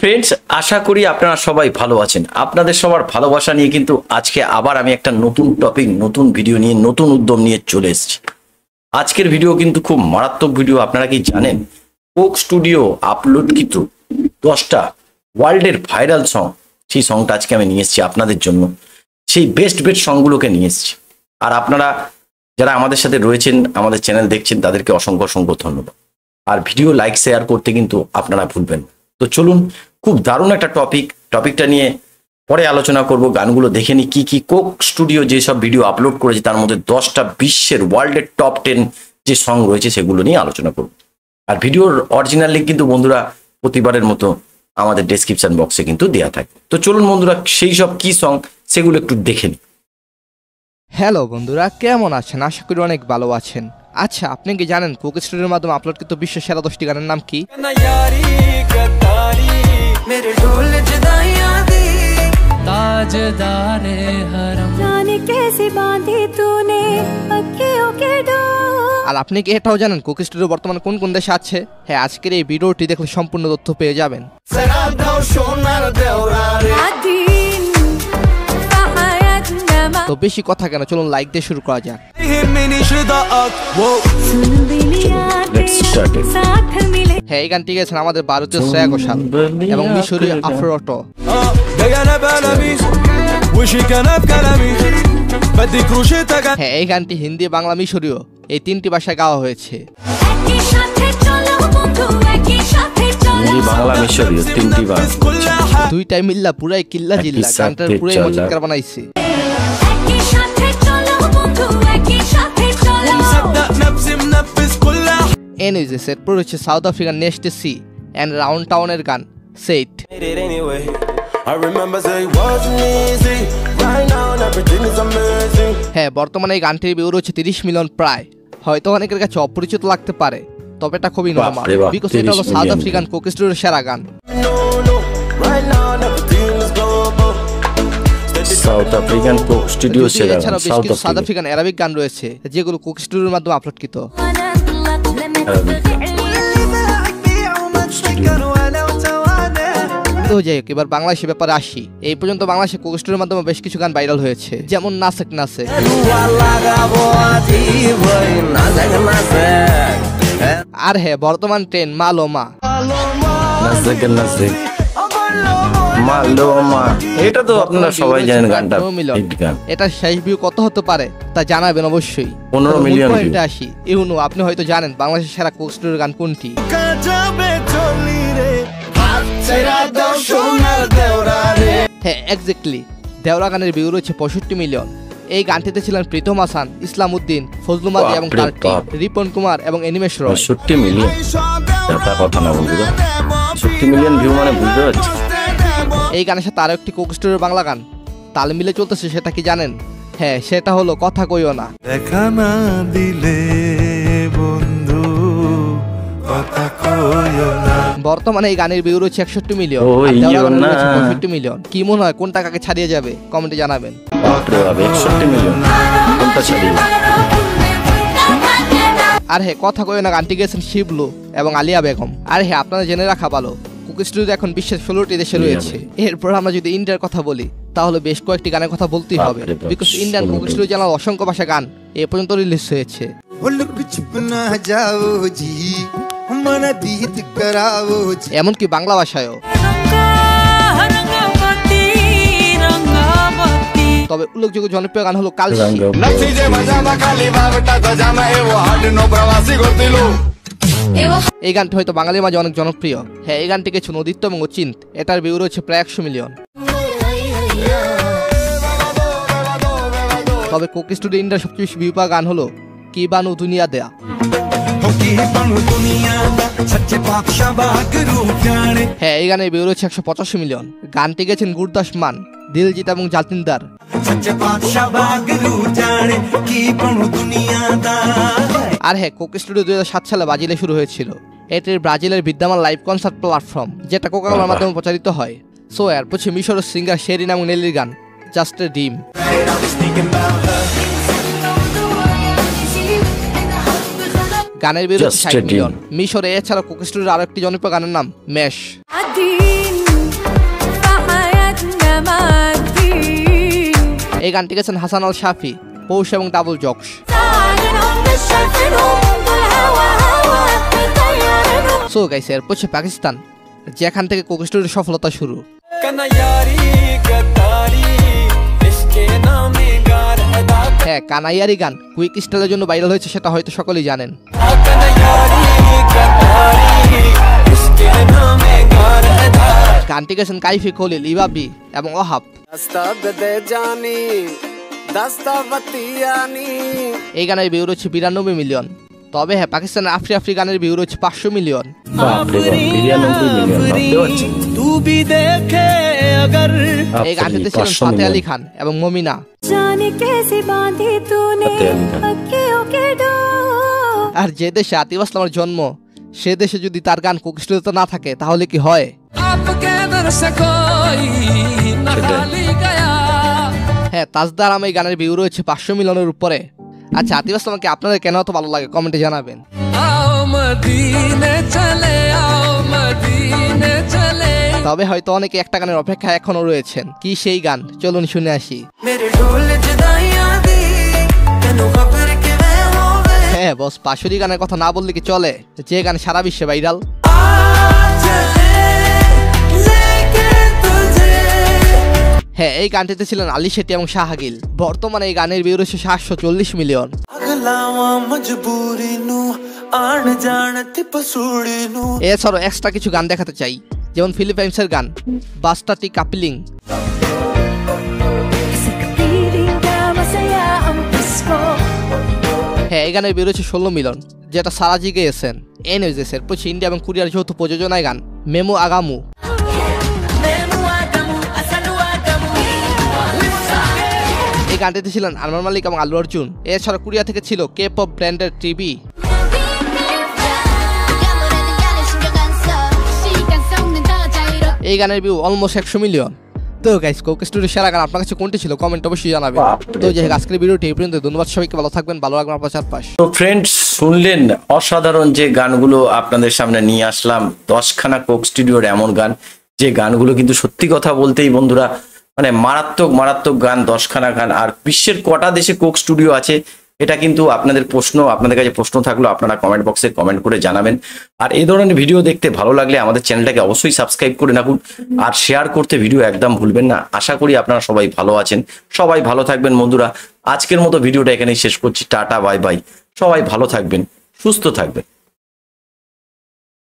Friends, আশা করি আপনারা সবাই ভালো আছেন। আপনাদের সবার ভালোবাসা নিয়ে কিন্তু আজকে আবার আমি একটা নতুন টপিক, নতুন ভিডিও নিয়ে, নতুন উদ্যম নিয়ে চলে এসেছি। আজকের ভিডিও কিন্তু খুব মারাত্মক ভিডিও। আপনারা কি জানেন, কোক স্টুডিও আপলোডকৃত 10টা ওয়ার্ল্ডের ভাইরাল সং, সেই সংটা আজকে আমি নিয়ে এসেছি আপনাদের জন্য। সেই বেস্ট সংগুলোকে নিয়ে এসেছি। আর আপনারা যারা আমাদের সাথে রয়েছেন, আমাদের চ্যানেল দেখছেন, তাদেরকে অসংখ্য অসংখ্য ধন্যবাদ। আর ভিডিও লাইক শেয়ার করতে কিন্তু আপনারা ভুলবেন না। তো চলুন, খুব দারুণ একটা টপিকটা নিয়ে পরে আলোচনা করব। গানগুলো দেখে নি কি কি কোক স্টুডিও যেসব ভিডিও আপলোড করেছে, তার মধ্যে 10টা বিশ্বের ওয়ার্ল্ডের টপ 10 যে সং রয়েছে সেগুলো নিয়ে আলোচনা করব। আর ভিডিওর অরিজিনাল লিঙ্ক কিন্তু বন্ধুরা প্রতিবারের মতো আমাদের ডেসক্রিপশন বক্সে কিন্তু দেওয়া থাকে। তো চলুন বন্ধুরা, সেই সব কি সং সেগুলো একটু দেখে নিই। হ্যালো বন্ধুরা, কেমন আছেন? আশা করি অনেক ভালো আছেন। আচ্ছা, আপনি কি জানেন কোক স্টুডিওর মাধ্যমে আপলোডকৃত বিশ্বের সেরা 10টি গানের নাম কি? আর আপনি কি এটাও জানেন কোক স্টুডিও বর্তমানে কোন কোন দেশে আছে? হ্যাঁ, আজকের এই ভিডিওটি দেখলে সম্পূর্ণ তথ্য পেয়ে যাবেন। তো বেশি কথা কেন, চলুন লাইক দিয়ে শুরু করা যাক। হ্যাঁ, এই গানটি গেছেন আমাদের ভারতীয় শ্রেয়া ঘোষাল এবং মিশরীয় আফরোটো। হ্যাঁ, এই গানটি হিন্দি, বাংলা, মিশরীয় এই 3টি ভাষায় গাওয়া হয়েছে। দুইটাই মিল্লা পুরাই কিল্লা জিল্লা, গানটার পুরাই মজাদার বানাইছে। এনিওয়েজ, এরপর হচ্ছে সাউথ আফ্রিকান নেস্ট সি এন্ড রাউন্ড টাউনের গান সেট। হ্যাঁ, বর্তমানে এই গানটির ভিউ রয়েছে 30 মিলিয়ন প্রায়। হয়তো অনেকের কাছে অপরিচিত লাগতে পারে, তবে এটা খুবই নরমাল, বিকজ এটা হলো সাউথ আফ্রিকান কোক স্টুডিওর সেরা গান। সাউথ আফ্রিকান কোক স্টুডিও সেরা গান। সাউথ আফ্রিকান অ্যারাবিক গান রয়েছে যেগুলো কোক স্টুডিওর মাধ্যমে আপলোডকৃত। তো যাই হোক, এবার বাংলাদেশের ব্যাপারে আসি। এই পর্যন্ত বাংলাদেশে কোক স্টুডিওর মাধ্যমে বেশ কিছু গান ভাইরাল হয়েছে, যেমন নাসেক নাসে। আর হ্যাঁ, বর্তমান ট্রেন মালোমা। এটা তো আপনারা সবাই জানেন গানটা। এটা শেষ ভিউ কত হতে পারে তা জানাবেন অবশ্যই। 15 মিলিয়ন। আসি ইউনো, আপনি হয়তো জানেন বাংলাদেশের সেরা কোক স্টুডিওর গান কোনটি? হ্যাঁ, এক্স্যাক্টলি, দেওরা গানের ভিউ রয়েছে 65 মিলিয়ন। এই গানটিতে ছিলেন প্রীতম হাসান, ইসলাম উদ্দিন, ফজলু মাদি এবং তার টিম, রিপন কুমার এবং অ্যানিমেশ রয়। 65 মিলিয়ন, এটা কথা না বন্ধুরা, 65 মিলিয়ন ভিউ মানে বুঝতে পারছি। এই গানের সাথে আরো একটি কোক স্টুডিওর বাংলা গান তাল মিলে চলতেছে, সেটা কি জানেন? হ্যাঁ, সেটা হলো কথা কইও না। দেখা না দিলে বন্ধু কথা কইও না। বর্তমানে এই গানের ভিউ রয়েছে 61 মিলিয়ন, 65 মিলিয়ন। কি মনে হয় কোনটা কাকে ছাড়িয়ে যাবে? কমেন্টে জানাবেন। 61 মিলিয়ন কোনটা ছাড়িয়ে? আর হ্যাঁ, কথা কইও না গানটি গেছেন শিবলু এবং আলিয়া বেগম। আর হ্যাঁ, আপনারা জেনে রাখা ভালো, কোক স্টুডিও এখন বিশ্বের 16টি দেশে রয়েছে। এরপর আমরা যদি ইন্ডিয়ার কথা বলি, তাহলে বেশ কয়েকটি গানের কথা বলতেই হবে, because Indian Coke studio channel অসংখ্য ভাষা গান এ পর্যন্ত রিলিজ হয়েছে। এমনকি বাংলা ভাষায়ও। তবে উল্লেখযোগ্য জনপ্রিয় গান হলো কালশি। এই গানটি হয়তো বাঙালির মাঝে অনেক জনপ্রিয়। হ্যাঁ, এই গানটি গেছে নদিত্য এবং অচিন্ত। এটার ভিউ রয়েছে প্রায় 100 মিলিয়ন। তবে কোক স্টুডিও ইন্ডিয়ার সবচেয়ে বেশি ভিউ পাওয়া গান হলো কি বানু দুনিয়া দেয়া। হ্যাঁ, এই গানের ভিউ রয়েছে 185 মিলিয়ন। গানটি গেছেন গুরদাস মান, দিলজিৎ এবং জাতিনদার। আর হ্যাঁ, কোক স্টুডিও 2007 সালে ব্রাজিলে শুরু হয়েছিল। এটির ব্রাজিলের বিদ্যমান লাইভ কনসার্ট প্ল্যাটফর্ম, যেটা কোকা-কোলার মাধ্যমে প্রচারিত হয়। সো এর পরে মিশরের সিঙ্গার শেরিন এবং নেলির গান জাস্ট এ ড্রিম। গানের ভিউ হচ্ছে Just 60 a মিলিয়ন। মিশরে এছাড়া কোক স্টুডিওর আরো একটি জনপ্রিয় গানের নাম মেশ। এই গানটি গেছেন হাসান আল শাফি, পৌষ এবং ডাবল জকস। সো গাইস, এরপর হচ্ছে পাকিস্তান, যেখান থেকে কোক স্টুডিওর সফলতা শুরু। হ্যাঁ, কানাইয়ারি গান কুইক স্টাইলের জন্য ভাইরাল হয়েছে, সেটা হয়তো সকলেই জানেন। গানটি গেছেন কাইফি, খলিল, ইবাবি এবং ওহাব। এই গানের ভিউ রয়েছে 92 মিলিয়ন। তবে হ্যাঁ, পাকিস্তানের আফরি আফরি গানের ভিউ রয়েছে 500 মিলিয়ন। এই গানটিতে ছিলেন ফাতে আলী খান এবং মমিনা। আর যে দেশে আতিফ আসলামের জন্ম, সে দেশে যদি তার গান কোক স্টুডিওতে না থাকে তাহলে কি হয়? হ্যাঁ, তাজদার এই গানের ভিউ রয়েছে 500 মিলিয়নের উপরে। আচ্ছা, আতিফ আসলামকে আপনাদের কেন এত ভালো লাগে কমেন্টে জানাবেন। তবে হয়তো অনেকে একটা গানের অপেক্ষা এখনো রয়েছেন। কি সেই গান? চলুন শুনে আসি। হ্যাঁ বস, পাশুরি গানের কথা না বললে কি চলে, যে গান সারা বিশ্বে ভাইরাল। হ্যাঁ, এই গানটিতে ছিলেন আলী শেট্টি এবং শাহাগিল। বর্তমানে এই গানের ভিউ রয়েছে 740 মিলিয়ন। এছাড়াও এক্সট্রা কিছু গান দেখাতে চাই, যেমন ফিলিপাইন্সের গান বাস্টাটি কাপলিং। হ্যাঁ, এই গানের ভিউ রয়েছে 16 মিলিয়ন, যেটা সারাজি গেয়েছেন। এনওয়েজেস এর পর ইন্ডিয়া এবং কোরিয়ার যৌথ প্রযোজনায় গান মেমো আগামু। এই গানটিতে ছিলেন আনোয়ার মালিক এবং আল্লু অর্জুন। এছাড়া কোরিয়া থেকে ছিল কে পপ ব্র্যান্ডের টিভি। এই গানের ভিউ অলমোস্ট 100 মিলিয়ন। তো গাইস, কোক স্টুডিওর সেরা গান আপনার কাছে কোনটি ছিল কমেন্ট অবশ্যই জানাবেন। তো যাই হোক, আজকের ভিডিওটি এই পর্যন্ত। ধন্যবাদ সবাইকে, ভালো থাকবেন, ভালো রাখবেন আপনার চারপাশ। তো ফ্রেন্ডস, শুনলেন অসাধারণ যে গানগুলো আপনাদের সামনে নিয়ে আসলাম, 10খানা কোক স্টুডিওর এমন গান, যে গানগুলো কিন্তু সত্যি কথা বলতেই বন্ধুরা মানে মারাত্মক মারাত্মক গান, 10খানা গান। আর বিশ্বের কটা দেশে কোক স্টুডিও আছে, এটা কিন্তু আপনাদের প্রশ্ন, আপনাদের কাছে প্রশ্ন থাকলো আপনারা কমেন্ট বক্সে কমেন্ট করে জানাবেন। আর এই ধরনের ভিডিও দেখতে ভালো লাগলে আমাদের চ্যানেলটাকে অবশ্যই সাবস্ক্রাইব করে রাখুন, আর শেয়ার করতে ভিডিও একদম ভুলবেন না। আশা করি আপনারা সবাই ভালো আছেন, সবাই ভালো থাকবেন বন্ধুরা। আজকের মতো ভিডিওটা এখানেই শেষ করছি। Tata, bye bye. সবাই ভালো থাকবেন, সুস্থ থাকবেন।